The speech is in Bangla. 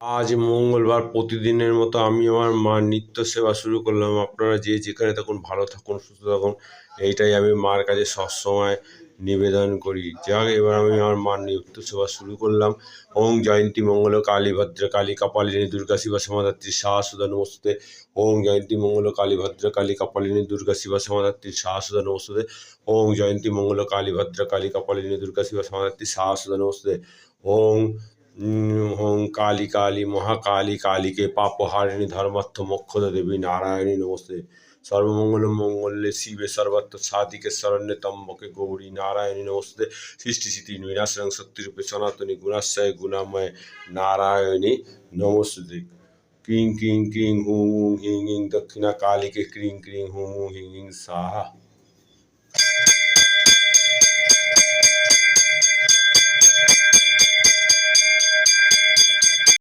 আজ মঙ্গলবার প্রতিদিনের মতো আমি আমার মার নিত্য সেবা শুরু করলাম। আপনারা যে যেখানে থাকুন ভালো থাকুন, সুস্থ থাকুন, এইটাই আমি মার কাছে সবসময় নিবেদন করি। যাক, এবার আমি আমার মার নিত্য সেবা শুরু করলাম। ওং জয়ন্তী মঙ্গল কালী ভদ্র কালী কপালিনী দুর্গা শিবা সমাধাত্রী শাশ্বত নমস্তুতে। ওং জয়ন্তী মঙ্গল কালী ভদ্র কালী কপালিনী দুর্গা শিবা সমাধাত্রী শাশ্বত নমস্তুতে। ওং জয়ন্তী মঙ্গল কালী ভদ্র কালী কপালিনী দুর্গা শিবা সমাধাত্রী শাশ্বত নমস্তুতে। ওং ওং কালী কালী মহাকালী কালীকে পাপহারিণী ধর্মার্থ মোক্ষদা দেবী নারায়ণী নমস্তে। সর্বমঙ্গল মঙ্গলে শিবে সর্বার্থ সাধিকে শরণ্যে ত্র্যম্বকে গৌরী নারায়ণী নমস্তে। সৃষ্টি স্থিতি বিনাশং শক্তিরূপে সনাতনী গুণাশ্রয় গুণাময় নারায়ণী নমস্তে। ক্রিং ক্রিং ক্রিং হুম হুম হিং হিং দক্ষিণা কালীকে ক্রিং ক্রিং হুম হুম হিং হিং স্বাহা।